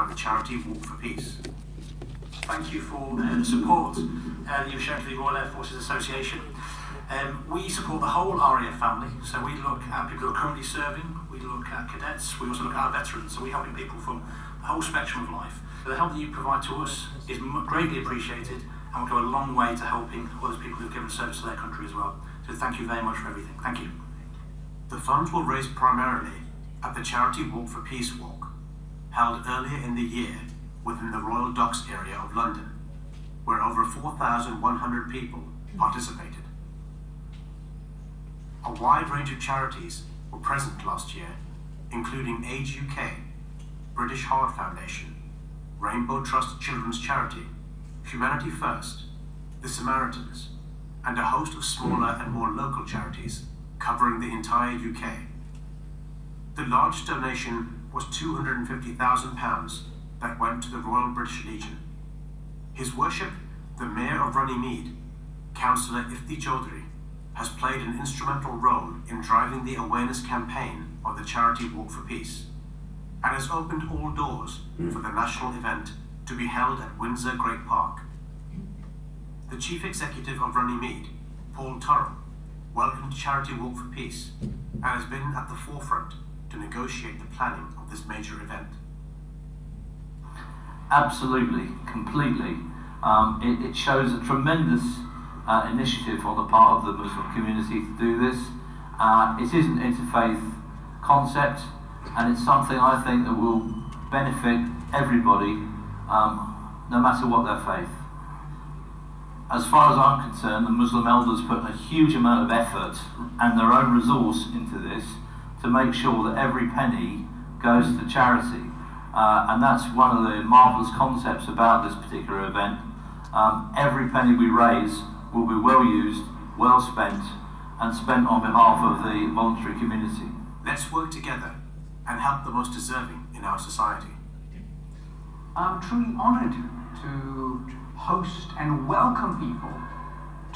by the charity Walk for Peace. Thank you for the support that you've shown to the Royal Air Forces Association. We support the whole RAF family, so we look at people who are currently serving, we look at cadets, we also look at our veterans, so we're helping people from the whole spectrum of life. The help that you provide to us is greatly appreciated and will go a long way to helping all those people who've given service to their country as well. So thank you very much for everything. Thank you. The funds will raise primarily at the charity Walk for Peace walk, held earlier in the year within the Royal Docks area of London, where over 4,100 people participated. A wide range of charities were present last year, including Age UK, British Heart Foundation, Rainbow Trust Children's Charity, Humanity First, The Samaritans, and a host of smaller and more local charities covering the entire UK. The largest donation was £250,000 that went to the Royal British Legion. His Worship, the Mayor of Runnymede, Councillor Ifti Chaudhry, has played an instrumental role in driving the awareness campaign of the charity Walk for Peace, and has opened all doors for the national event to be held at Windsor Great Park. The Chief Executive of Runnymede, Paul Turrell, welcomed Charity Walk for Peace and has been at the forefront to negotiate the planning of this major event. Absolutely, completely. It shows a tremendous initiative on the part of the Muslim community to do this. It is an interfaith concept, and it's something I think that will benefit everybody, no matter what their faith. As far as I'm concerned, the Muslim elders put a huge amount of effort and their own resource into this to make sure that every penny goes to charity. And that's one of the marvellous concepts about this particular event. Every penny we raise will be well used, well spent, and spent on behalf of the voluntary community. Let's work together and help the most deserving in our society. I'm truly honoured to host and welcome people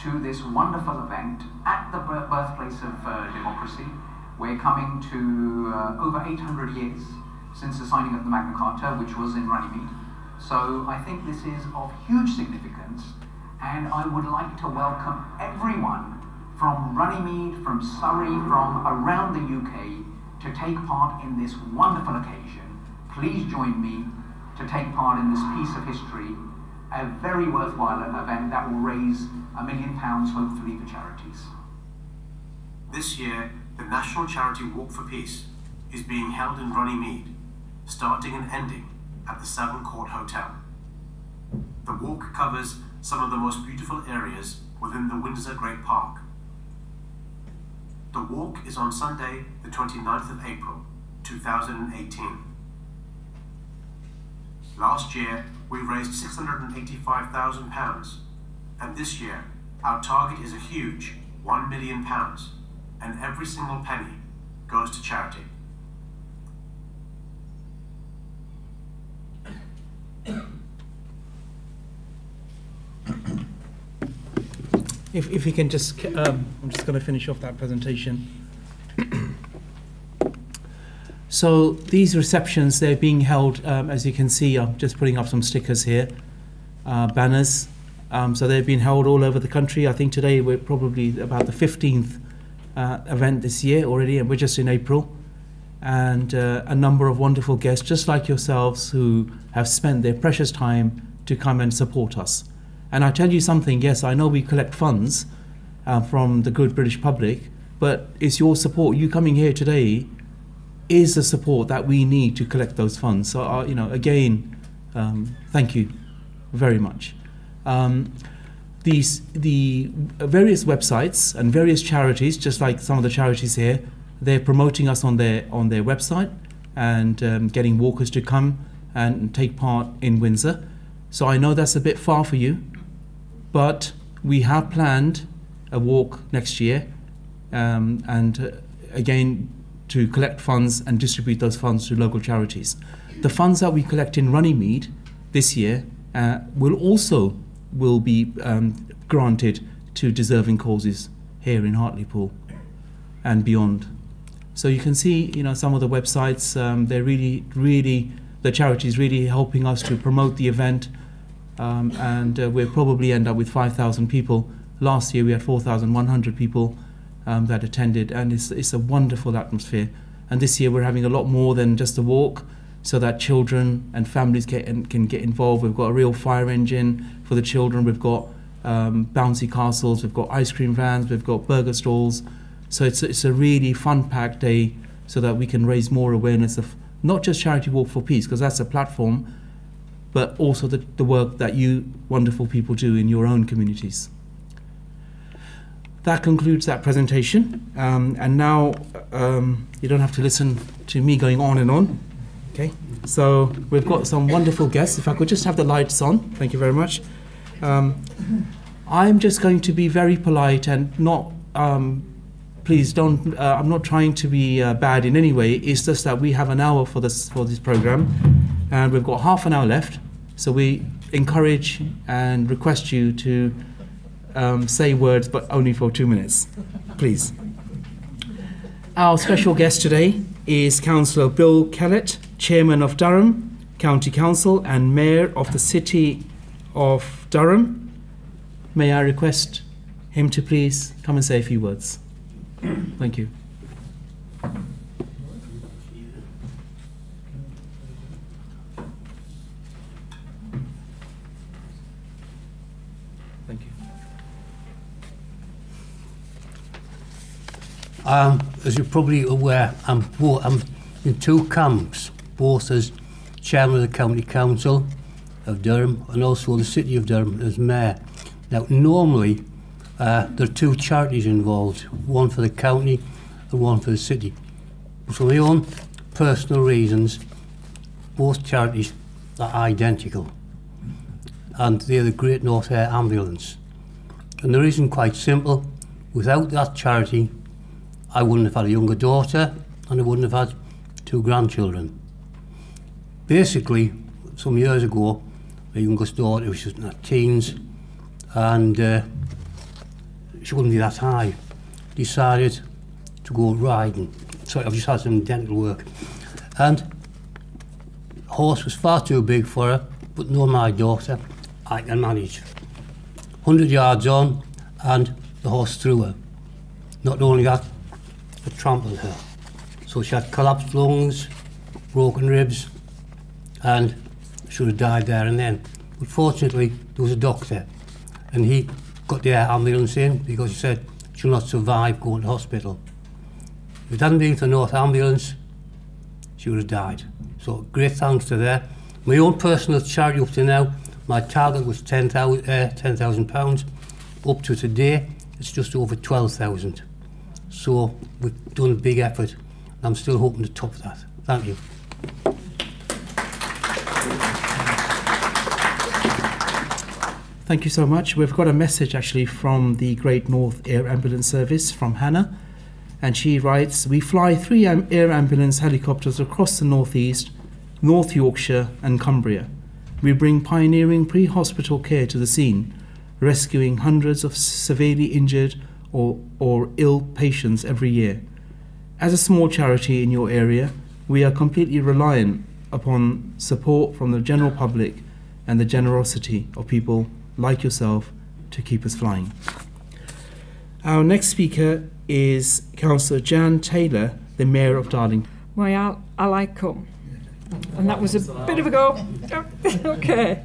to this wonderful event at the birthplace of democracy. We're coming to over 800 years since the signing of the Magna Carta, which was in Runnymede. So I think this is of huge significance, and I would like to welcome everyone from Runnymede, from Surrey, from around the UK to take part in this wonderful occasion. Please join me to take part in this piece of history, a very worthwhile event that will raise £1 million, hopefully, for charities. This year, the National Charity Walk for Peace is being held in Runnymede, starting and ending at the Severn Court Hotel. The walk covers some of the most beautiful areas within the Windsor Great Park. The walk is on Sunday, the 29th of April, 2018. Last year, we raised £685,000, and this year, our target is a huge £1 million, and every single penny goes to charity. If you can just, I'm just going to finish off that presentation. So these receptions, they're being held, as you can see, I'm just putting up some stickers here, banners. So they've been held all over the country. I think today we're probably about the 15th event this year already, and we're just in April. And a number of wonderful guests, just like yourselves, who have spent their precious time to come and support us. And I tell you something, yes, I know we collect funds from the good British public, but it's your support. You coming here today is the support that we need to collect those funds. So, you know, again, thank you very much. The various websites and various charities, just like some of the charities here, they're promoting us on their website and getting walkers to come and take part in Windsor. So I know that's a bit far for you, but we have planned a walk next year, and again, to collect funds and distribute those funds to local charities. The funds that we collect in Runnymede this year will be granted to deserving causes here in Hartlepool and beyond. So you can see, you know, some of the websites, they're really the charity is really helping us to promote the event, and we'll probably end up with 5,000 people. Last year we had 4,100 people that attended, and it's a wonderful atmosphere. And this year we're having a lot more than just a walk, so that children and families can get involved. We've got a real fire engine for the children. We've got bouncy castles. We've got ice cream vans. We've got burger stalls. So it's a really fun-packed day, so that we can raise more awareness of not just Charity Walk for Peace, because that's a platform, but also the work that you wonderful people do in your own communities. That concludes that presentation, and now you don't have to listen to me going on and on. Okay, so we've got some wonderful guests. If I could just have the lights on, thank you very much. I'm just going to be very polite and not, please don't, I'm not trying to be bad in any way. It's just that we have an hour for this program, and we've got half an hour left. So we encourage and request you to say words, but only for 2 minutes, please. Our special guest today is Councillor Bill Kellett, Chairman of Durham County Council and Mayor of the City of Durham. May I request him to please come and say a few words. Thank you. Thank you. As you're probably aware, I'm in two camps, both as Chairman of the County Council of Durham and also the City of Durham as Mayor. Now, normally, there are two charities involved, one for the county and one for the city. For my own personal reasons, both charities are identical, and they're the Great North Air Ambulance. And the reason quite simple: without that charity, I wouldn't have had a younger daughter and I wouldn't have had 2 grandchildren. Basically, some years ago, my youngest daughter was just in her teens, and she wouldn't be that high. Decided to go riding. Sorry, I've just had some dental work. And the horse was far too big for her, but no, my daughter, I can manage. 100 yards on, and the horse threw her. Not only that, it trampled her. So she had collapsed lungs, broken ribs, and should have died there and then. But fortunately, there was a doctor, and he got the air ambulance in because he said she'll not survive going to hospital. If it hadn't been for the North Ambulance, she would have died. So great thanks to that. My own personal charity up to now, my target was £10,000. Up to today, it's just over 12,000. So we've done a big effort, and I'm still hoping to top that. Thank you. Thank you so much. We've got a message actually from the Great North Air Ambulance Service from Hannah, and she writes, "We fly 3 air ambulance helicopters across the northeast, North Yorkshire and Cumbria. We bring pioneering pre-hospital care to the scene, rescuing hundreds of severely injured or ill patients every year. As a small charity in your area, we are completely reliant upon support from the general public and the generosity of people like yourself to keep us flying." Our next speaker is Councillor Jan Taylor, the Mayor of Darlington. Well, I like come. And that was a bit of a go. Okay.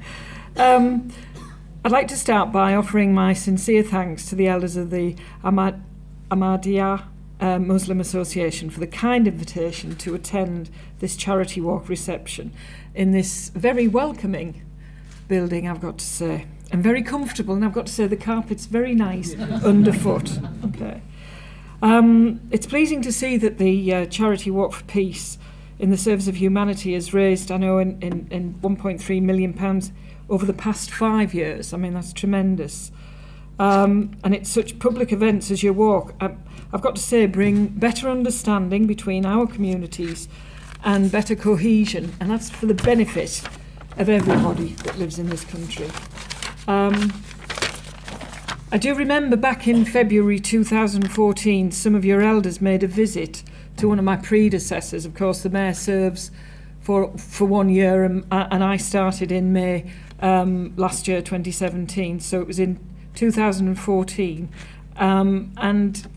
I'd like to start by offering my sincere thanks to the elders of the Ahmadiyya Muslim Association for the kind invitation to attend this charity walk reception in this very welcoming building, I've got to say, and very comfortable, and I've got to say the carpet's very nice underfoot. Okay. It's pleasing to see that the Charity Walk for Peace in the service of humanity has raised, I know, in £1.3 million over the past 5 years. I mean, that's tremendous. And it's such public events as your walk, I've got to say, bring better understanding between our communities and better cohesion, and that's for the benefit of everybody that lives in this country. I do remember back in February 2014, some of your elders made a visit to one of my predecessors. Of course, the Mayor serves for 1 year, and I started in May last year, 2017. So it was in 2014, and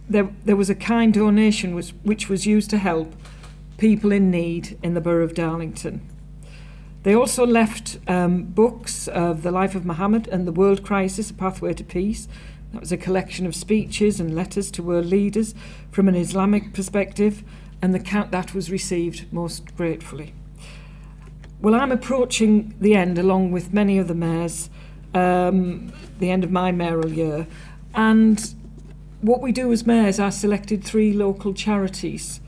there was a kind donation which was used to help people in need in the borough of Darlington. They also left books of the life of Muhammad and the World Crisis, A Pathway to Peace. That was a collection of speeches and letters to world leaders from an Islamic perspective, and that was received most gratefully. Well, I'm approaching the end, along with many other mayors, the end of my mayoral year, and what we do as mayors, I selected 3 local charities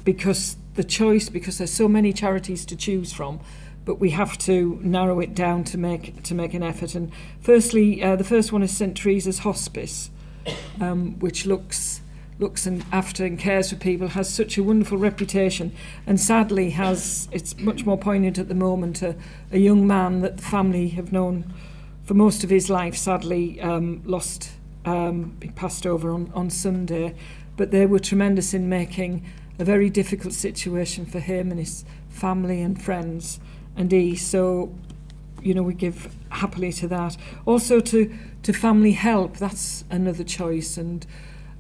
because there's so many charities to choose from, but we have to narrow it down to make an effort. And firstly, the first one is St Teresa's Hospice, which looks after and cares for people, has such a wonderful reputation, and sadly it's much more poignant at the moment. A young man that the family have known for most of his life sadly he passed over on Sunday, but they were tremendous in making a very difficult situation for him and his family and friends and so we give happily to that. Also to Family Help, that's another choice, and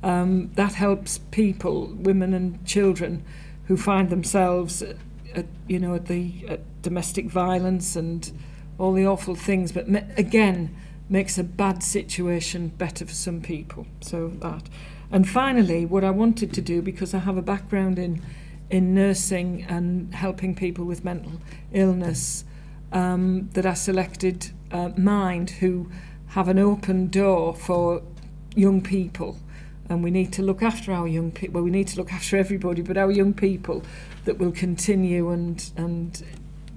that helps people, women and children, who find themselves at domestic violence and all the awful things, but again makes a bad situation better for some people. So that. And finally, what I wanted to do, because I have a background in nursing and helping people with mental illness, that I selected Mind, who have an open door for young people. And we need to look after our young people. Well, we need to look after everybody, but our young people that will continue and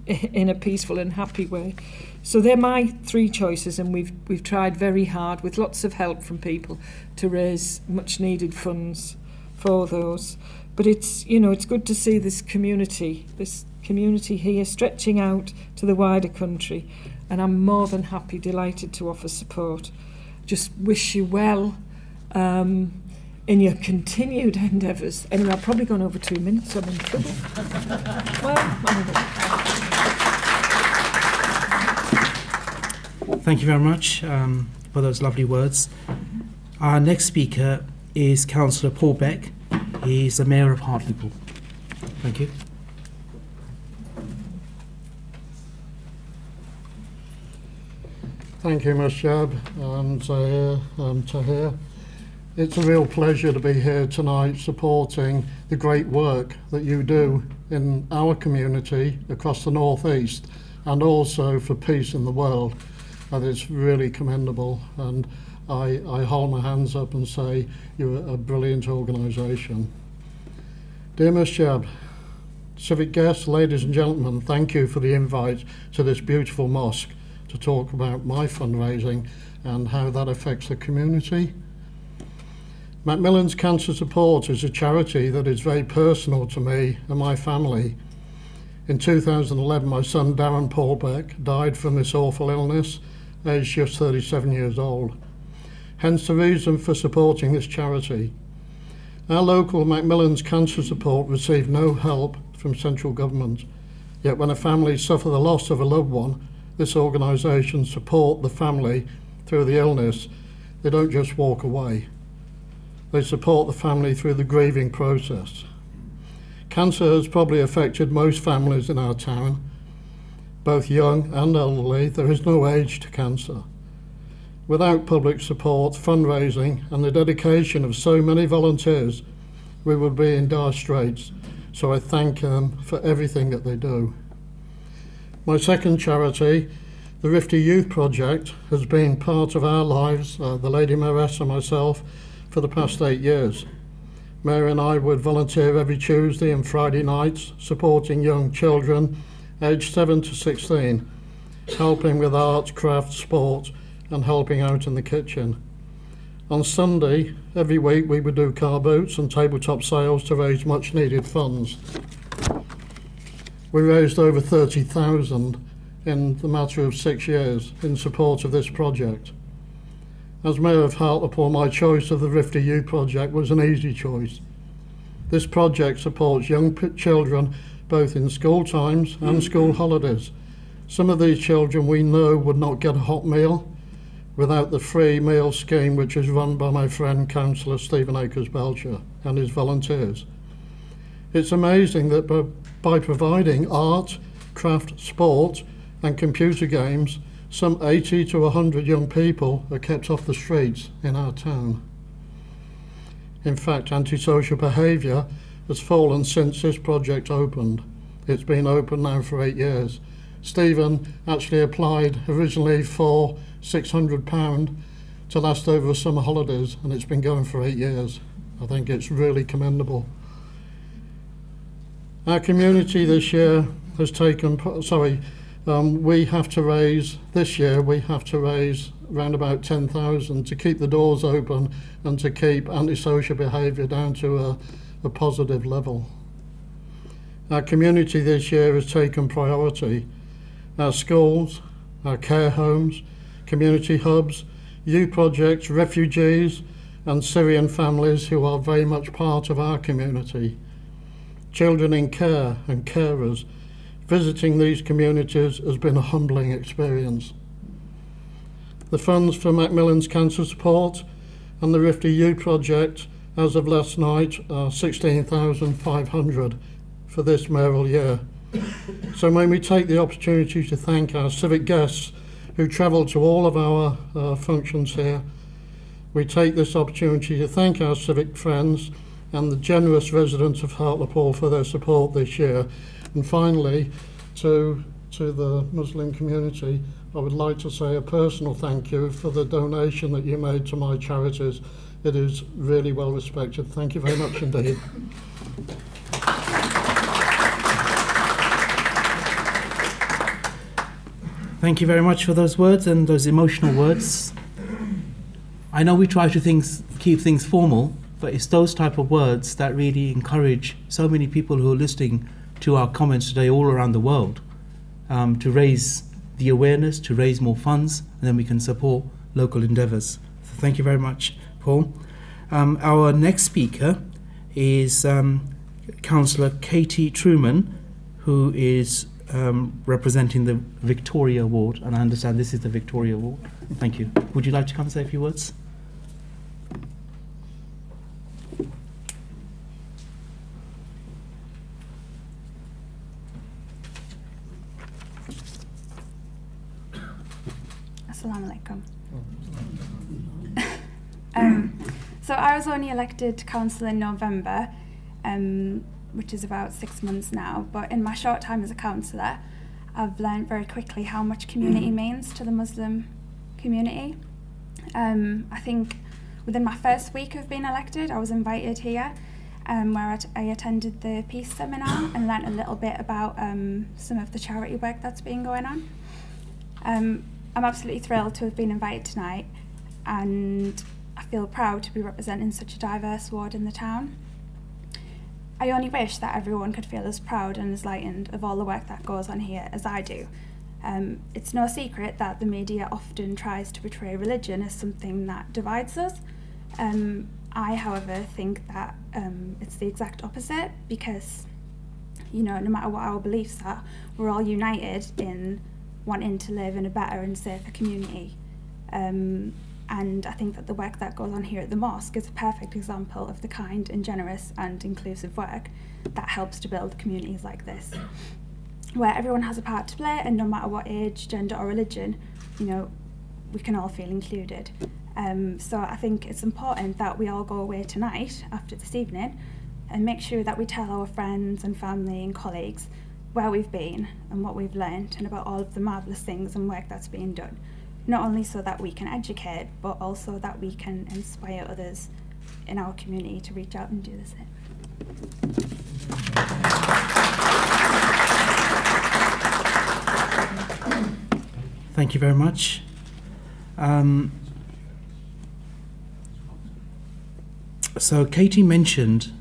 in a peaceful and happy way. So they're my 3 choices, and we've tried very hard with lots of help from people to raise much needed funds for those. But it's good to see this community here stretching out to the wider country, and I'm more than happy, delighted to offer support. Just wish you well in your continued endeavours. Anyway, I've probably gone over 2 minutes, so I'm in trouble. Thank you very much for those lovely words. Our next speaker is Councillor Paul Beck. He's the Mayor of Hartlepool. Thank you. Thank you, Ms. Jab and Tahir. It's a real pleasure to be here tonight supporting the great work that you do in our community across the North East, and also for peace in the world. And it's really commendable, and I hold my hands up and say you're a brilliant organisation. Dear Ms. Jab, civic guests, ladies and gentlemen, thank you for the invite to this beautiful mosque to talk about my fundraising and how that affects the community. Macmillan's Cancer Support is a charity that is very personal to me and my family. In 2011, my son Darren Paul Beck died from this awful illness, aged just 37 years old. Hence the reason for supporting this charity. Our local Macmillan's Cancer Support received no help from central government, yet when a family suffer the loss of a loved one, this organisation support the family through the illness. They don't just walk away. They support the family through the grieving process. Cancer has probably affected most families in our town, both young and elderly. There is no age to cancer. Without public support, fundraising and the dedication of so many volunteers, we would be in dire straits. So I thank them for everything that they do. My second charity, the Rifty Youth Project, has been part of our lives, the Lady Mayoress and myself, for the past 8 years. Mary and I would volunteer every Tuesday and Friday nights supporting young children aged 7 to 16, helping with art, craft, sport and helping out in the kitchen. On Sunday, every week we would do car boots and tabletop sales to raise much needed funds. We raised over 30,000 in the matter of 6 years in support of this project. As Mayor of Hartlepool, my choice of the Rifty Youth Project was an easy choice. This project supports young children both in school times and school holidays. Some of these children we know would not get a hot meal without the free meal scheme which is run by my friend Councillor Stephen Akers-Belcher and his volunteers. It's amazing that by providing art, craft, sport and computer games, some 80 to 100 young people are kept off the streets in our town. In fact, antisocial behaviour has fallen since this project opened. It's been open now for 8 years. Stephen actually applied originally for £600 to last over the summer holidays, and it's been going for 8 years. I think it's really commendable. Our community this year has taken, we have to raise, this year we have to raise around about 10,000 to keep the doors open and to keep antisocial behaviour down to a positive level. Our community this year has taken priority. Our schools, our care homes, community hubs, youth projects, refugees and Syrian families who are very much part of our community. Children in care and carers. Visiting these communities has been a humbling experience. The funds for Macmillan's Cancer Support and the Rifty Youth Project as of last night are 16,500 for this mayoral year. So may we take the opportunity to thank our civic guests who travel to all of our functions here. We take this opportunity to thank our civic friends and the generous residents of Hartlepool for their support this year. And finally, to the Muslim community, I would like to say a personal thank you for the donation that you made to my charities. It is really well respected. Thank you very much indeed. Thank you very much for those words and those emotional words. I know we try to keep things formal, but it's those type of words that really encourage so many people who are listening to our comments today all around the world to raise the awareness, to raise more funds, and then we can support local endeavours. So thank you very much, Paul. Our next speaker is Councillor Katie Truman, who is representing the Victoria Ward, and I understand this is the Victoria Ward. Thank you. Would you like to come and say a few words? Assalamu alaikum. So I was only elected councillor in November, which is about 6 months now, but in my short time as a councillor, I've learned very quickly how much community means to the Muslim community. I think within my first week of being elected, I was invited here where I attended the peace seminar and learnt a little bit about some of the charity work that's been going on. I'm absolutely thrilled to have been invited tonight, and I feel proud to be representing such a diverse ward in the town. I only wish that everyone could feel as proud and as lightened of all the work that goes on here as I do. It's no secret that the media often tries to portray religion as something that divides us. I, however, think that it's the exact opposite, because, you know, no matter what our beliefs are, we're all united in wanting to live in a better and safer community. And I think that the work that goes on here at the mosque is a perfect example of the kind and generous and inclusive work that helps to build communities like this, where everyone has a part to play, and no matter what age, gender or religion, you know, we can all feel included. So I think it's important that we all go away tonight, after this evening, and make sure that we tell our friends and family and colleagues where we've been and what we've learned, and about all of the marvellous things and work that's being done. Not only so that we can educate, but also that we can inspire others in our community to reach out and do the same. Thank you very much. So Katie mentioned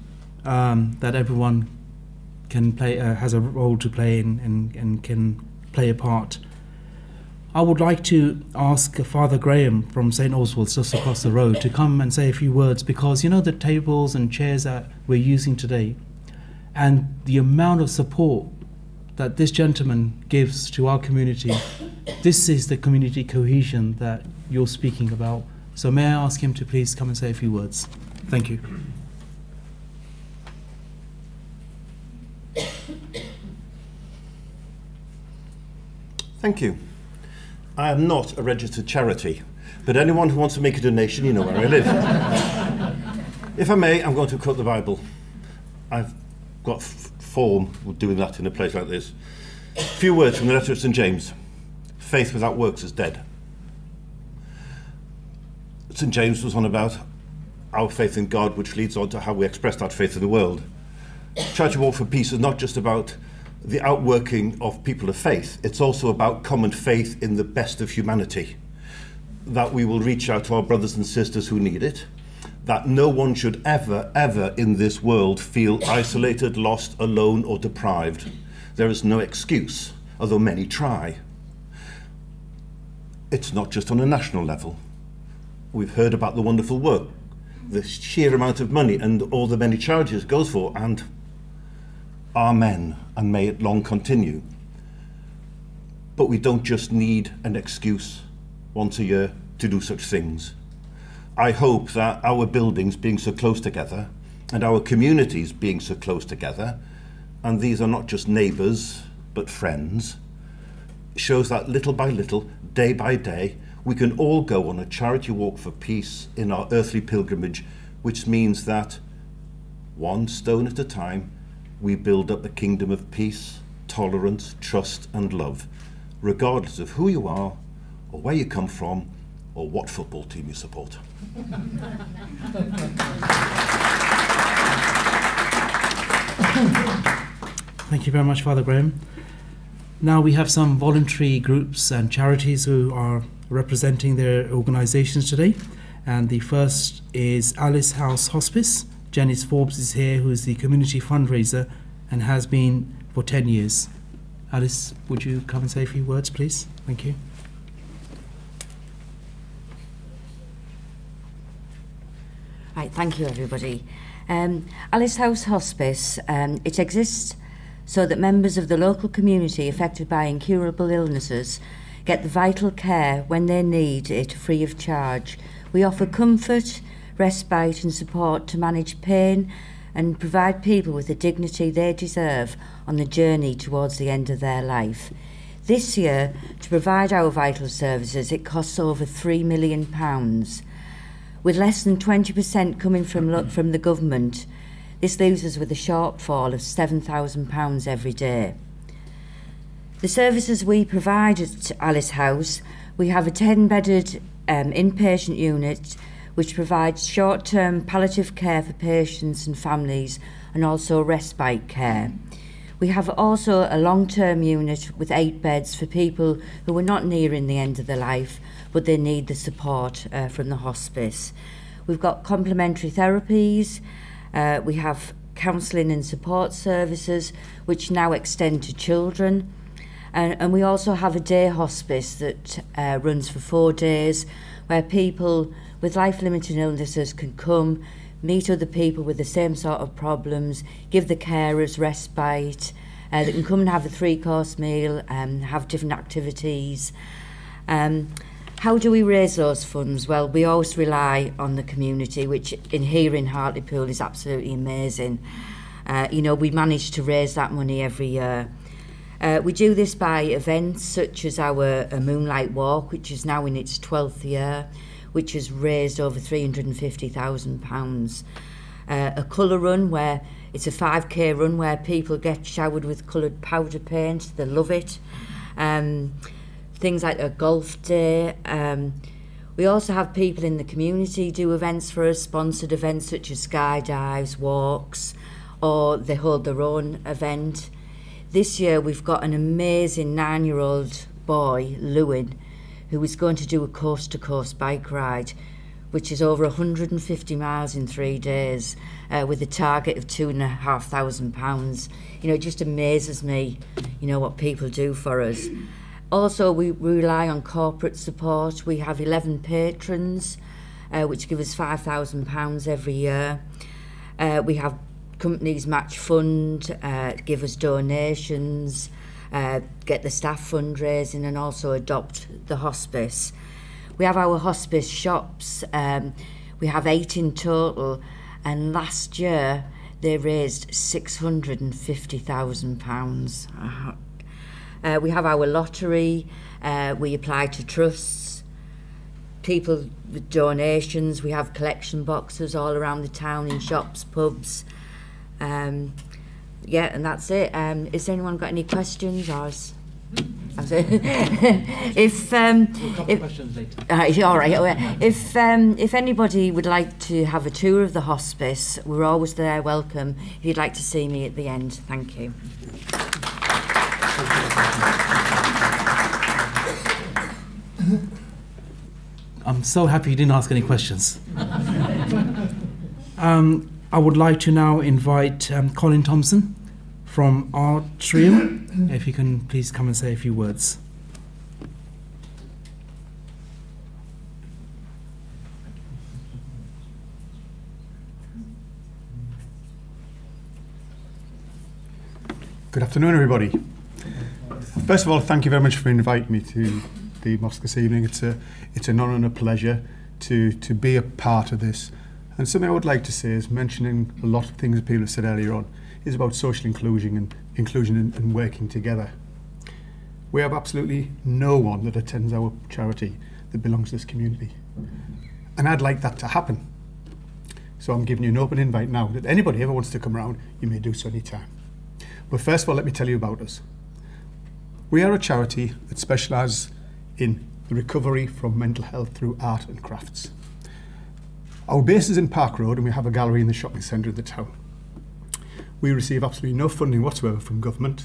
that everyone can play, has a role to play and can play a part. I would like to ask Father Graham from St. Oswald's just across the road to come and say a few words, because you know the tables and chairs that we're using today, And the amount of support that this gentleman gives to our community, this is the community cohesion that you're speaking about. So may I ask him to please come and say a few words? Thank you. Thank you. I am not a registered charity, but anyone who wants to make a donation, you know where I live. If I may, I'm going to quote the Bible. I've got form with doing that in a place like this. A few words from the letter of St. James. Faith without works is dead. St. James was on about our faith in God, which leads on to how we express that faith in the world. Charity Walk for Peace is not just about the outworking of people of faith, it's also about common faith in the best of humanity. That we will reach out to our brothers and sisters who need it, that no one should ever, ever in this world feel isolated, lost, alone, or deprived. There is no excuse, although many try. It's not just on a national level. We've heard about the wonderful work, the sheer amount of money and all the many charities it goes for, and amen, and may it long continue. But we don't just need an excuse once a year to do such things. I hope that our buildings being so close together and our communities being so close together, and these are not just neighbours but friends, shows that little by little, day by day, we can all go on a charity walk for peace in our earthly pilgrimage, which means that one stone at a time we build up a kingdom of peace, tolerance, trust and love, regardless of who you are or where you come from or what football team you support. Thank you very much, Father Graham. Now we have some voluntary groups and charities who are representing their organisations today. And the first is Alice House Hospice. Janice Forbes is here, who is the community fundraiser and has been for 10 years. Alice, would you come and say a few words, please? Thank you. Right, thank you everybody. Alice House Hospice, it exists so that members of the local community affected by incurable illnesses get the vital care when they need it free of charge. We offer comfort, respite and support to manage pain and provide people with the dignity they deserve on the journey towards the end of their life. This year, to provide our vital services, it costs over £3 million. With less than 20% coming from the government, this leaves us with a shortfall of £7,000 every day. The services we provide at Alice House, we have a 10-bedded inpatient unit which provides short-term palliative care for patients and families and also respite care. We have also a long-term unit with 8 beds for people who are not nearing the end of their life but they need the support from the hospice. We've got complementary therapies, we have counselling and support services which now extend to children, and we also have a day hospice that runs for 4 days where people with life-limiting illnesses can come, meet other people with the same sort of problems, give the carers respite, they can come and have a 3-course meal and have different activities. How do we raise those funds? Well, we always rely on the community, which here in Hartlepool is absolutely amazing. You know, we manage to raise that money every year. We do this by events such as our Moonlight Walk, which is now in its 12th year, which has raised over £350,000. A colour run, where it's a 5k run where people get showered with coloured powder paint. They love it. Things like a golf day. We also have people in the community do events for us, sponsored events such as skydives, walks, or they hold their own event. This year we've got an amazing 9-year-old boy, Lewin, who is going to do a coast-to-coast bike ride, which is over 150 miles in 3 days, with a target of £2,500. You know, it just amazes me, you know, what people do for us. Also, we rely on corporate support. We have 11 patrons, which give us £5,000 every year. We have companies match fund, give us donations, get the staff fundraising, and also adopt the hospice. We have our hospice shops. We have 8 in total, and last year they raised £650,000. We have our lottery. We apply to trusts, people with donations. We have collection boxes all around the town in shops, pubs. Yeah, and that's it. Has anyone got any questions? Or if questions later. all right. If anybody would like to have a tour of the hospice, we're always there. Welcome. If you'd like to see me at the end, thank you. I'm so happy you didn't ask any questions. I would like to now invite Colin Thompson from Atrium, if you can please come and say a few words. Good afternoon, everybody. First of all, thank you very much for inviting me to the mosque this evening. It's an honour and a pleasure to be a part of this. And something I would like to say is, mentioning a lot of things that people have said earlier on, is about social inclusion and working together. We have absolutely no one that attends our charity that belongs to this community. And I'd like that to happen. So I'm giving you an open invite now that anybody ever wants to come around, you may do so anytime. But first of all, let me tell you about us. We are a charity that specialises in the recovery from mental health through art and crafts. Our base is in Park Road, and we have a gallery in the shopping centre of the town. We receive absolutely no funding whatsoever from government.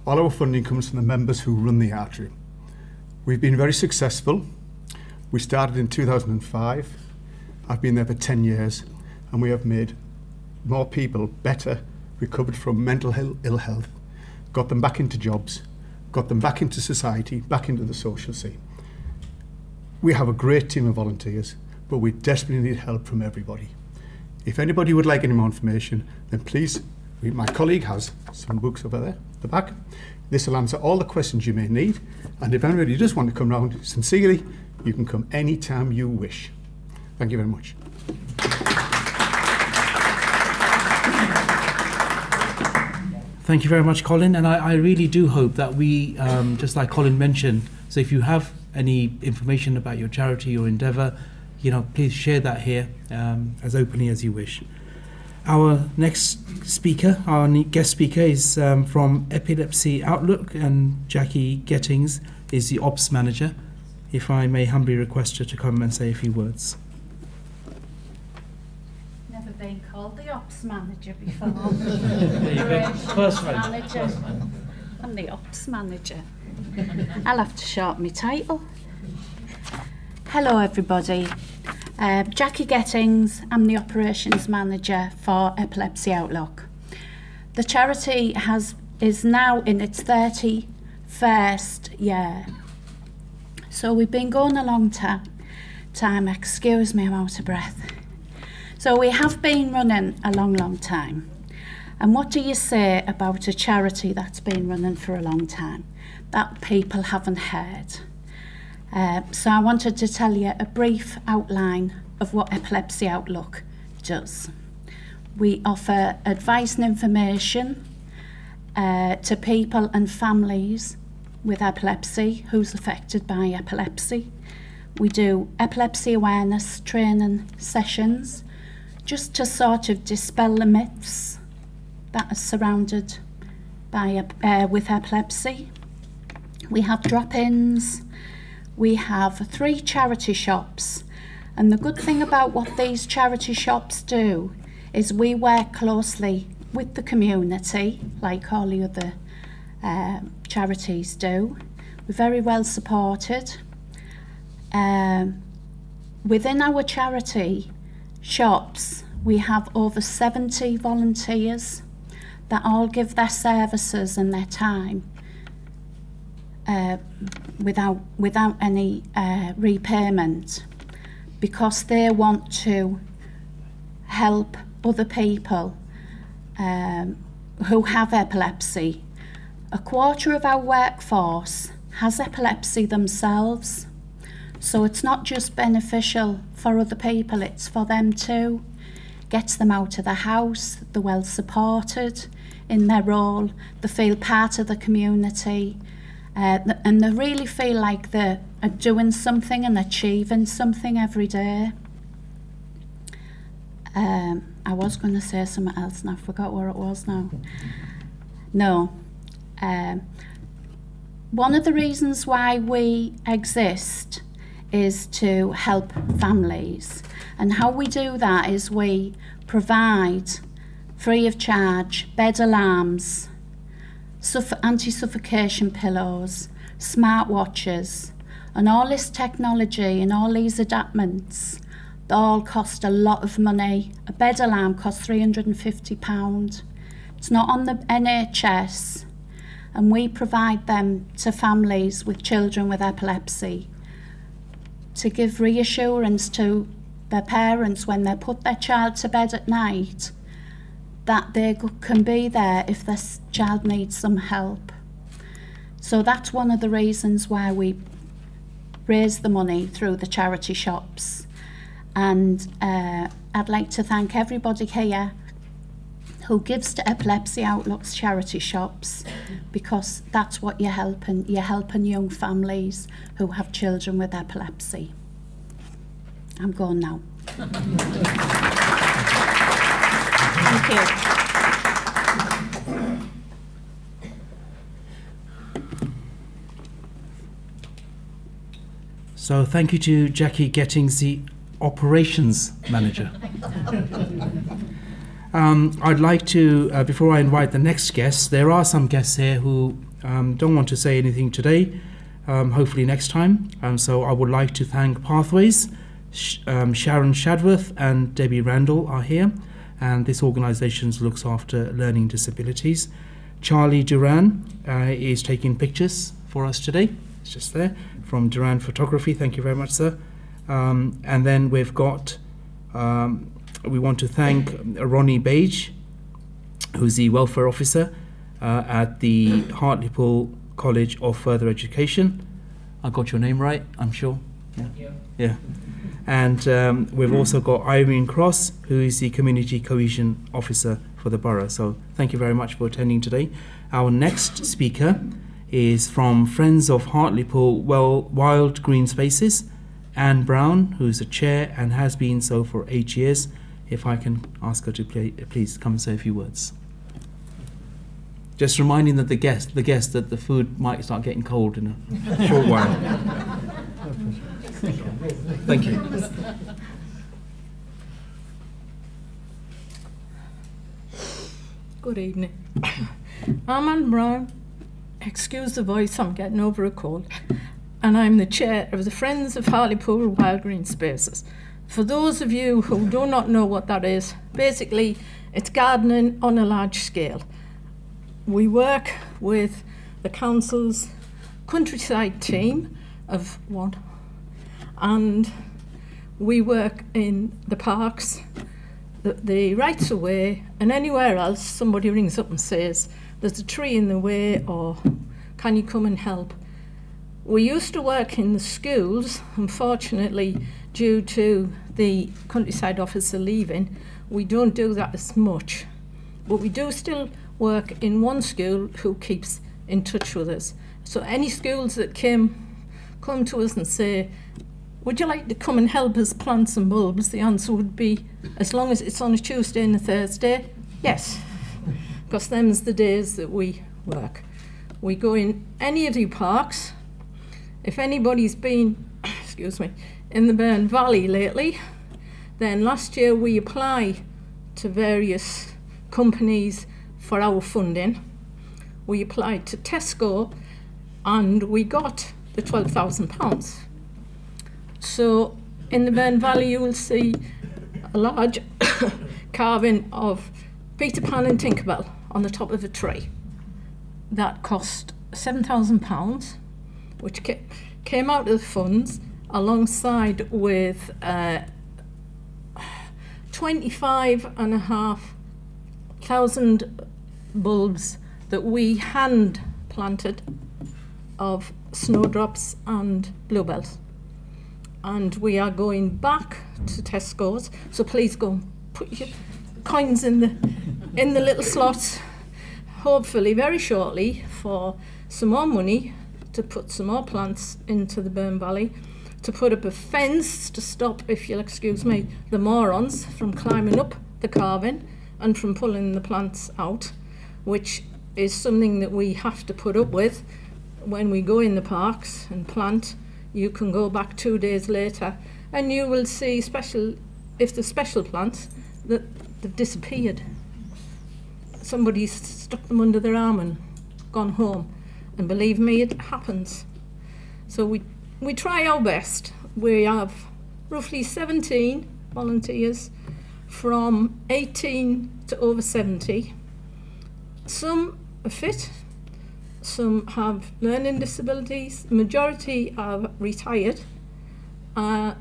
All our funding comes from the members who run the Atrium. We've been very successful. We started in 2005. I've been there for 10 years, and we have made more people better, recovered from mental ill health, got them back into jobs, got them back into society, back into the social scene. We have a great team of volunteers, but we desperately need help from everybody. If anybody would like any more information, then please, my colleague has some books over there at the back. This will answer all the questions you may need, and if anybody does want to come round sincerely, you can come anytime you wish. Thank you very much. Thank you very much, Colin, and I really do hope that we, just like Colin mentioned, so if you have any information about your charity or endeavour, please share that here as openly as you wish. Our next speaker, our guest speaker, is from Epilepsy Outlook, and Jackie Gettings is the Ops Manager. If I may humbly request her to come and say a few words. Never been called the Ops Manager before. There you go. First one. I'm the Ops Manager. I'll have to shorten my title. Hello everybody. Jackie Gettings, I'm the Operations Manager for Epilepsy Outlook. The charity is now in its 31st year. So we've been going a long time. Excuse me, I'm out of breath. So we have been running a long time. And what do you say about a charity that's been running for a long time that people haven't heard? So I wanted to tell you a brief outline of what Epilepsy Outlook does. We offer advice and information to people and families with epilepsy who's affected by epilepsy. We do epilepsy awareness training sessions just to sort of dispel the myths that are surrounded by with epilepsy. We have drop-ins. We have 3 charity shops, and the good thing about what these charity shops do is we work closely with the community, like all the other charities do. We're very well supported. Within our charity shops, we have over 70 volunteers that all give their services and their time without any repayment, because they want to help other people who have epilepsy. A quarter of our workforce has epilepsy themselves. So it's not just beneficial for other people, it's for them too. Gets them out of the house, they're well supported in their role, they feel part of the community, and they really feel like they're doing something and achieving something every day. I was going to say something else and I forgot where it was now. No. One of the reasons why we exist is to help families. And how we do that is we provide free of charge bed alarms, anti-suffocation pillows, smartwatches, and all this technology and all these adaptments. They all cost a lot of money. A bed alarm costs £350. It's not on the NHS, and we provide them to families with children with epilepsy to give reassurance to their parents when they put their child to bed at night that they can be there if their child needs some help. So that's one of the reasons why we raise the money through the charity shops. And I'd like to thank everybody here who gives to Epilepsy Outlook's charity shops, because that's what you're helping. You're helping young families who have children with epilepsy. I'm going now. Thank you. So thank you to Jackie Gettings, the operations manager. I'd like to, before I invite the next guests, there are some guests here who don't want to say anything today, hopefully next time. So I would like to thank Pathways. Sharon Shadworth and Debbie Randall are here, and this organisation looks after learning disabilities. Charlie Duran is taking pictures for us today. It's just there, from Duran Photography. Thank you very much, sir. And then we've got, we want to thank Ronnie Bage, who's the welfare officer at the Hartlepool College of Further Education. I got your name right, I'm sure. Yeah. And we've also got Irene Cross, who is the Community Cohesion Officer for the borough. So thank you very much for attending today. Our next speaker is from Friends of Hartlepool Wild Green Spaces, Anne Brown, who's the chair and has been so for 8 years. If I can ask her to please come and say a few words. Just reminding that the guest that the food might start getting cold in a short while. Thank you. Good evening. I'm Anne Brown. Excuse the voice, I'm getting over a cold. And I'm the chair of the Friends of Hartlepool Wild Green Spaces. For those of you who do not know what that is, basically it's gardening on a large scale. We work with the council's countryside team of one, and we work in the parks, the rights of way, and anywhere else somebody rings up and says there's a tree in the way, or can you come and help? We used to work in the schools. Unfortunately, due to the countryside officer leaving, we don't do that as much. But we do still work in one school who keeps in touch with us. So any schools that come to us and say, would you like to come and help us plant some bulbs? The answer would be, as long as it's on a Tuesday and a Thursday, yes. Because them's the days that we work. We go in any of the parks. If anybody's been, excuse me, in the Burn Valley lately, then last year we applied to various companies for our funding. We applied to Tesco and we got the £12,000. So in the Burn Valley you will see a large carving of Peter Pan and Tinkerbell on the top of a tree. That cost £7,000, which came out of the funds alongside with 25.5 1,000 bulbs that we hand planted of snowdrops and bluebells. And we are going back to Tesco's, so please go and put your coins in the little slots, hopefully very shortly, for some more money to put some more plants into the Burn Valley, to put up a fence to stop, if you'll excuse me, the morons from climbing up the carving and from pulling the plants out, which is something that we have to put up with when we go in the parks and plant. You can go back 2 days later and you will see if the special plants that they've disappeared. Somebody's stuck them under their arm and gone home. And believe me, it happens. So we try our best. We have roughly 17 volunteers from 18 to over 70. Some are fit, some have learning disabilities, the majority are retired. One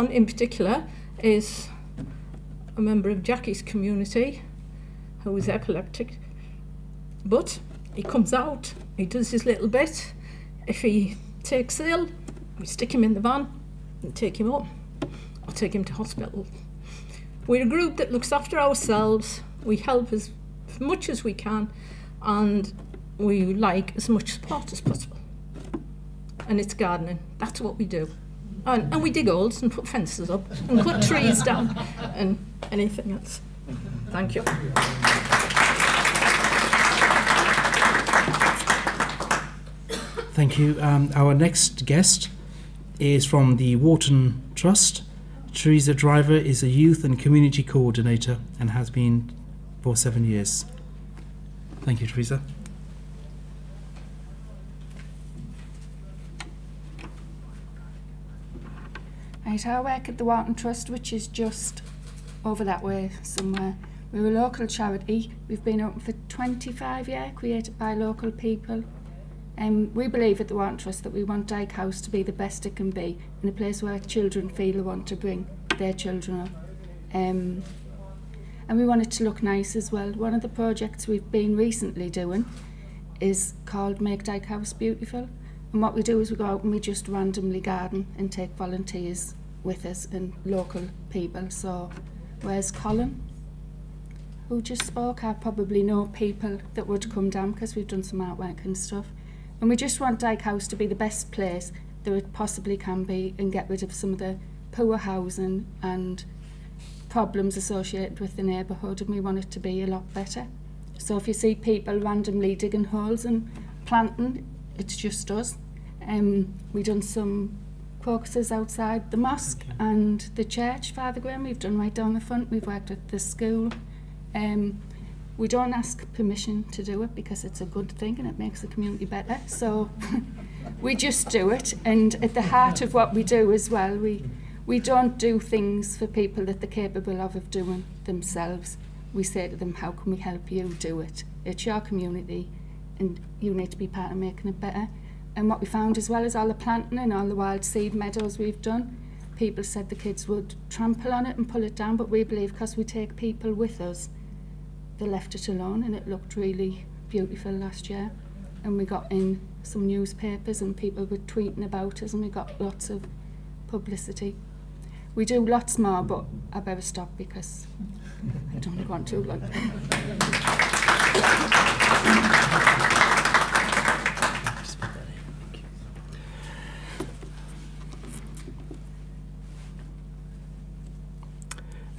in particular is a member of Jackie's community who is epileptic, but he comes out, he does his little bit. If he takes ill, we stick him in the van and take him home or take him to hospital. We're a group that looks after ourselves, we help as much as we can, and we like as much support as possible. And it's gardening, that's what we do. And we dig holes and put fences up and cut trees down and anything else. Thank you. Thank you. Our next guest is from the Wharton Trust. Teresa Driver is a youth and community coordinator and has been for 7 years. Thank you, Teresa. Right, I work at the Wharton Trust, which is just over that way somewhere. We're a local charity. We've been open for 25 years, created by local people. We believe at the Wharton Trust that we want Dyke House to be the best it can be, in a place where children feel they want to bring their children up. And we want it to look nice as well. One of the projects we've been recently doing is called Make Dyke House Beautiful. And what we do is we go out and we just randomly garden and take volunteers with us and local people. So where's Colin, who just spoke? I probably know people that would come down because we've done some artwork and stuff. And we just want Dyke House to be the best place that it possibly can be and get rid of some of the poor housing and problems associated with the neighbourhood, and we want it to be a lot better. So if you see people randomly digging holes and planting, it's just us. We've done some crocuses outside the mosque and the church, Father Graham. We've done right down the front. We've worked at the school. We don't ask permission to do it because it's a good thing and it makes the community better. So we just do it. And at the heart of what we do as well, we don't do things for people that they're capable of doing themselves. We say to them, how can we help you do it? It's your community and you need to be part of making it better. And what we found as well is all the planting and all the wild seed meadows we've done, people said the kids would trample on it and pull it down, but we believe because we take people with us, they left it alone, and it looked really beautiful last year. And we got in some newspapers and people were tweeting about us and we got lots of publicity. We do lots more, but I better stop because I don't want to.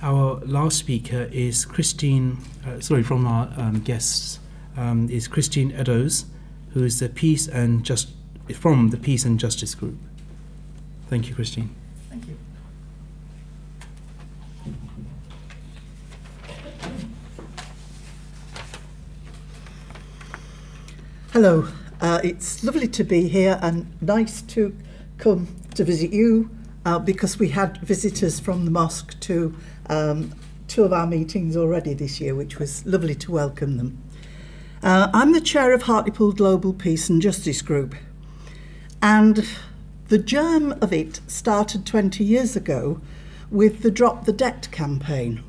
Our last speaker is Christine, from our guests, is Christine Eddowes, who is from the Peace and Justice Group. Thank you, Christine. Thank you. Hello, it's lovely to be here and nice to come to visit you because we had visitors from the mosque to 2 of our meetings already this year, which was lovely to welcome them. I'm the chair of Hartlepool Global Peace and Justice Group, and the germ of it started 20 years ago with the Drop the Debt campaign.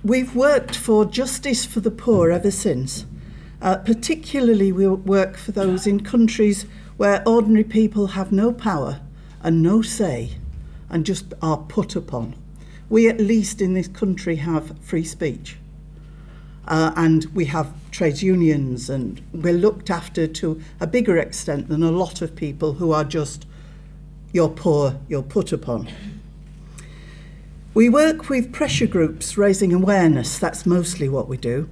We've worked for justice for the poor ever since. Particularly we work for those in countries where ordinary people have no power and no say and just are put upon. We at least in this country have free speech. And we have trades unions, and we're looked after to a bigger extent than a lot of people who are just, you're poor, you're put upon. We work with pressure groups raising awareness, that's mostly what we do.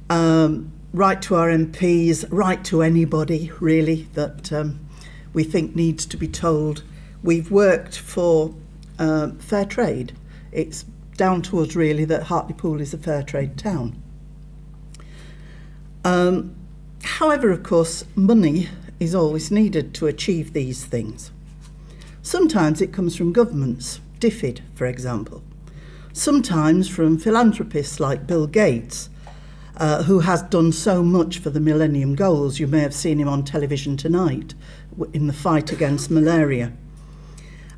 Right to our MPs, right to anybody really that we think needs to be told. We've worked for fair trade. It's down to us really that Hartlepool is a fair trade town. However, of course, money is always needed to achieve these things. Sometimes it comes from governments, DFID for example. Sometimes from philanthropists like Bill Gates, who has done so much for the Millennium Goals. You may have seen him on television tonight in the fight against malaria.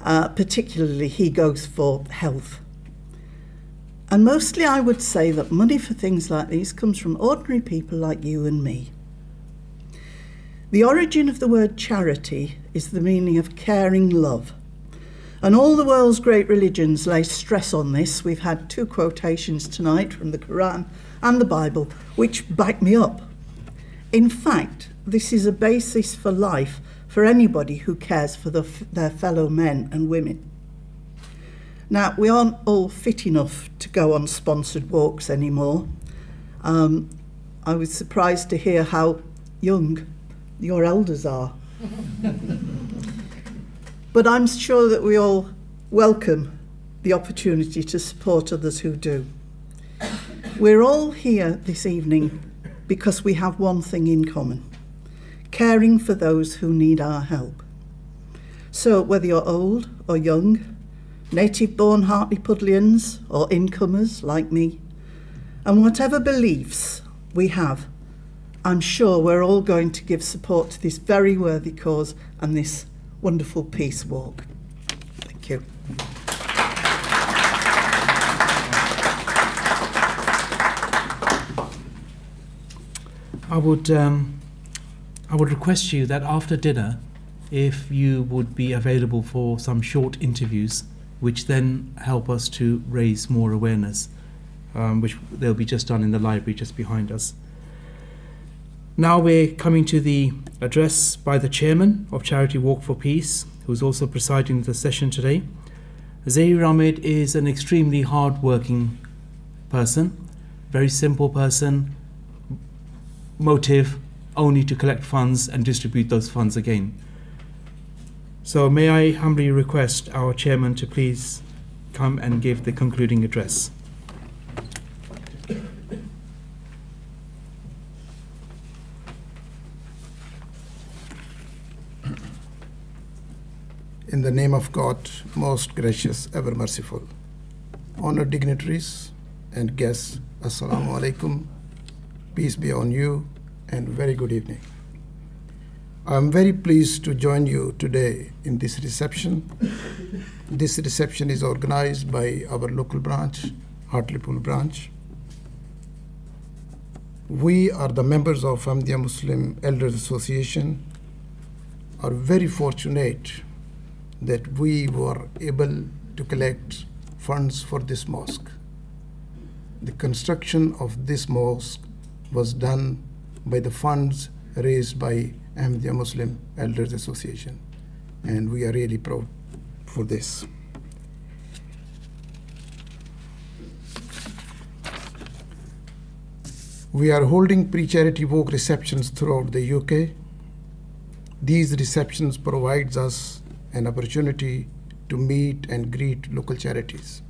Particularly he goes for health. And mostly I would say that money for things like these comes from ordinary people like you and me. The origin of the word charity is the meaning of caring love. And all the world's great religions lay stress on this. We've had 2 quotations tonight from the Quran and the Bible, which back me up. In fact, this is a basis for life for anybody who cares for their fellow men and women. Now, we aren't all fit enough to go on sponsored walks anymore. I was surprised to hear how young your elders are. But I'm sure that we all welcome the opportunity to support others who do. We're all here this evening because we have one thing in common: caring for those who need our help. So whether you're old or young, native-born Hartlepoolians or incomers like me, and whatever beliefs we have, I'm sure we're all going to give support to this very worthy cause and this wonderful peace walk. Thank you. I would request you that after dinner, if you would be available for some short interviews, which then help us to raise more awareness, which they'll be just done in the library just behind us. Now we're coming to the address by the chairman of Charity Walk for Peace, who's also presiding the session today. Zahir Ahmed is an extremely hard-working person, very simple person, motive only to collect funds and distribute those funds again. So may I humbly request our chairman to please come and give the concluding address. In the name of God, most gracious, ever merciful, honored dignitaries and guests, Assalamu alaikum, peace be on you, and very good evening. I'm very pleased to join you today in this reception. This reception is organized by our local branch, Hartlepool branch. We are the members of Ahmadiyya Muslim Elders Association, are very fortunate that we were able to collect funds for this mosque. The construction of this mosque was done by the funds raised by Ahmadiyya Muslim Elders Association, and we are really proud for this. We are holding pre-charity walk receptions throughout the UK. These receptions provides us an opportunity to meet and greet local charities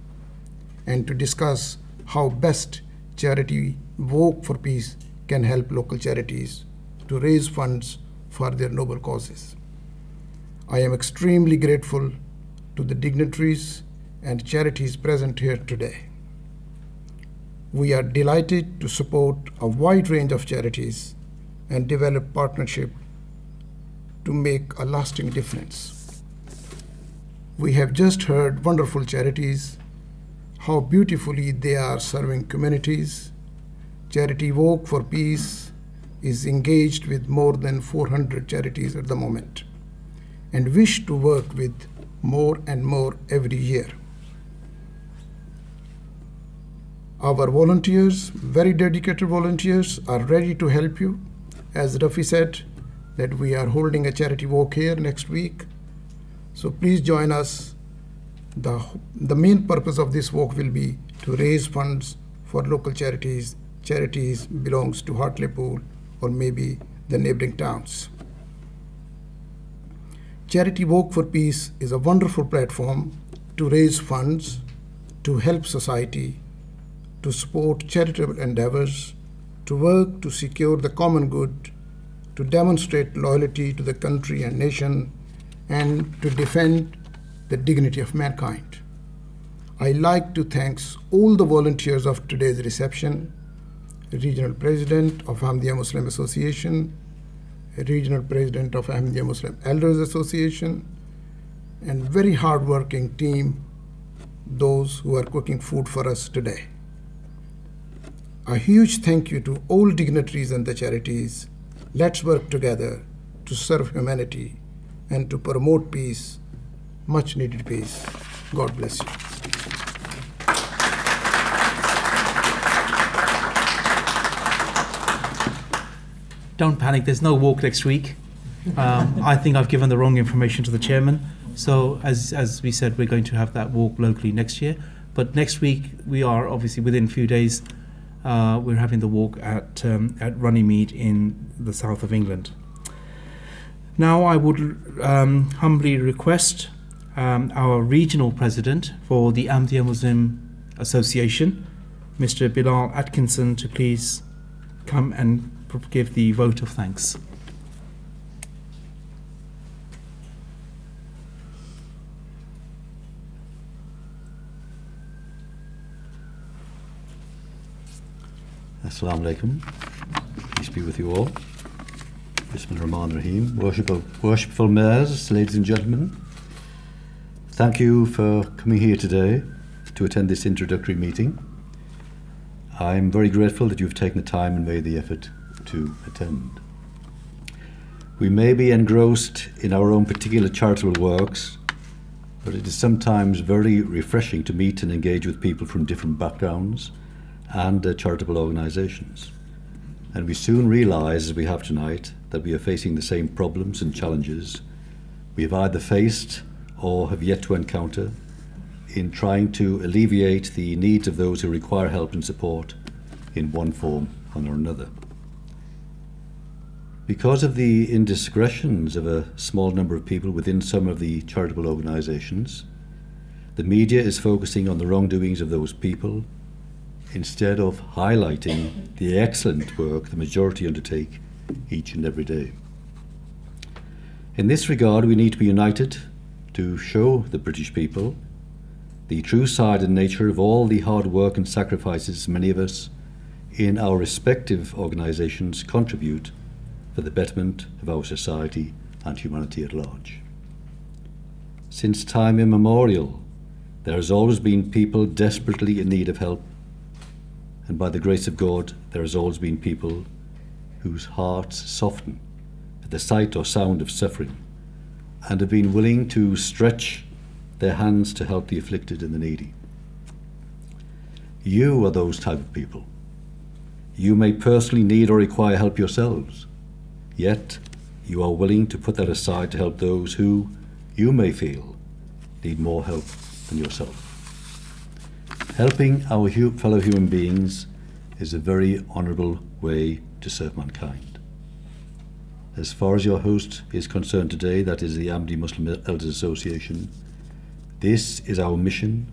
and to discuss how best Charity Walk for Peace can help local charities to raise funds for their noble causes. I am extremely grateful to the dignitaries and charities present here today. We are delighted to support a wide range of charities and develop partnership to make a lasting difference. We have just heard wonderful charities, how beautifully they are serving communities. Charity Walk for Peace is engaged with more than 400 charities at the moment and wish to work with more and more every year. Our volunteers, very dedicated volunteers, are ready to help you. As Rafi said, that we are holding a charity walk here next week. So please join us. The main purpose of this walk will be to raise funds for local charities. Charities belongs to Hartlepool or maybe the neighboring towns. Charity Walk for Peace is a wonderful platform to raise funds, to help society, to support charitable endeavors, to work to secure the common good, to demonstrate loyalty to the country and nation, and to defend the dignity of mankind. I like to thank all the volunteers of today's reception, Regional President of Ahmadiyya Muslim Association, Regional President of Ahmadiyya Muslim Elders Association, and very hard-working team, those who are cooking food for us today. A huge thank you to all dignitaries and the charities. Let's work together to serve humanity and to promote peace, much needed peace. God bless you. Don't panic, there's no walk next week. I think I've given the wrong information to the chairman. So as we said, we're going to have that walk locally next year. But next week, we are obviously within a few days, we're having the walk at Runnymede in the south of England. Now I would humbly request our regional president for the Ahmadiyya Muslim Association, Mr. Bilal Atkinson, to please come and give the vote of thanks. Assalamu alaikum. Peace be with you all. Bismillahir-Rahmanir-Rahim. Worshipful mayors, ladies and gentlemen, thank you for coming here today to attend this introductory meeting. I'm very grateful that you've taken the time and made the effort to attend. We may be engrossed in our own particular charitable works, but it is sometimes very refreshing to meet and engage with people from different backgrounds and charitable organisations. And we soon realise, as we have tonight, that we are facing the same problems and challenges we have either faced or have yet to encounter in trying to alleviate the needs of those who require help and support in one form or another. Because of the indiscretions of a small number of people within some of the charitable organisations, the media is focusing on the wrongdoings of those people instead of highlighting the excellent work the majority undertake each and every day. In this regard, we need to be united to show the British people the true side and nature of all the hard work and sacrifices many of us in our respective organisations contribute for the betterment of our society and humanity at large. Since time immemorial, there has always been people desperately in need of help, and by the grace of God, there has always been people whose hearts soften at the sight or sound of suffering and have been willing to stretch their hands to help the afflicted and the needy. You are those type of people. You may personally need or require help yourselves, yet you are willing to put that aside to help those who you may feel need more help than yourself. Helping our fellow human beings is a very honourable way to serve mankind. As far as your host is concerned today, that is the Ahmadiyya Muslim Elders Association, this is our mission,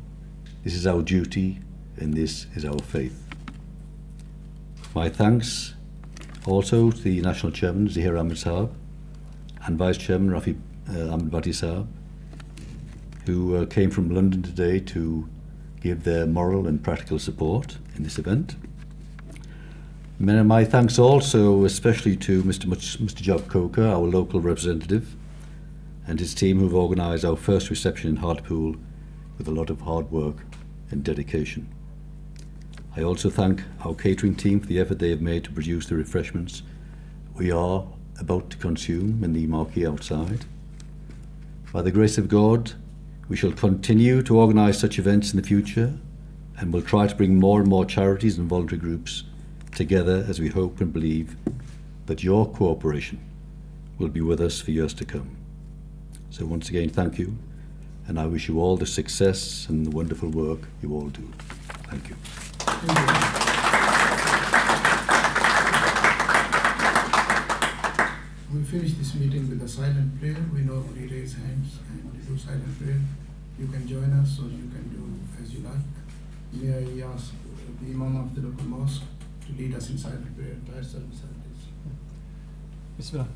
this is our duty, and this is our faith. My thanks also to the National Chairman, Zahir Ahmed Saab, and Vice Chairman, Rafi Ahmed Bhatti Saab, who came from London today to give their moral and practical support in this event. My thanks also especially to Mr. Job Coker, our local representative, and his team who've organised our first reception in Hartlepool with a lot of hard work and dedication. I also thank our catering team for the effort they have made to produce the refreshments we are about to consume in the marquee outside. By the grace of God, we shall continue to organise such events in the future, and will try to bring more and more charities and voluntary groups together as we hope and believe that your cooperation will be with us for years to come. So once again, thank you, and I wish you all the success and the wonderful work you all do. Thank you. We finish this meeting with a silent prayer. We normally raise hands and do silent prayer. You can join us or you can do as you like. May I ask the Imam of the local mosque to lead us in silent prayer entire service. Bismillah.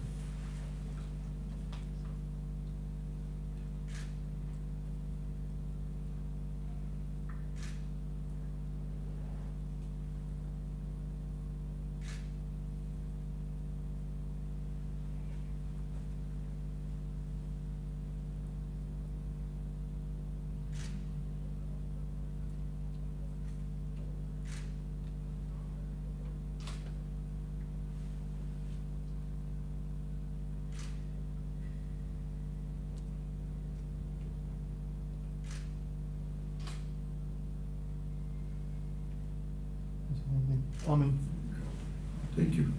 Amen. Thank you.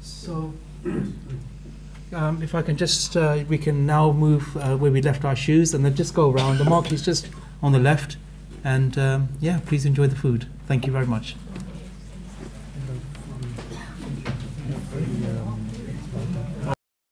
So, if I can just, we can now move where we left our shoes and then just go around. The marquee is just on the left. And yeah, please enjoy the food. Thank you very much.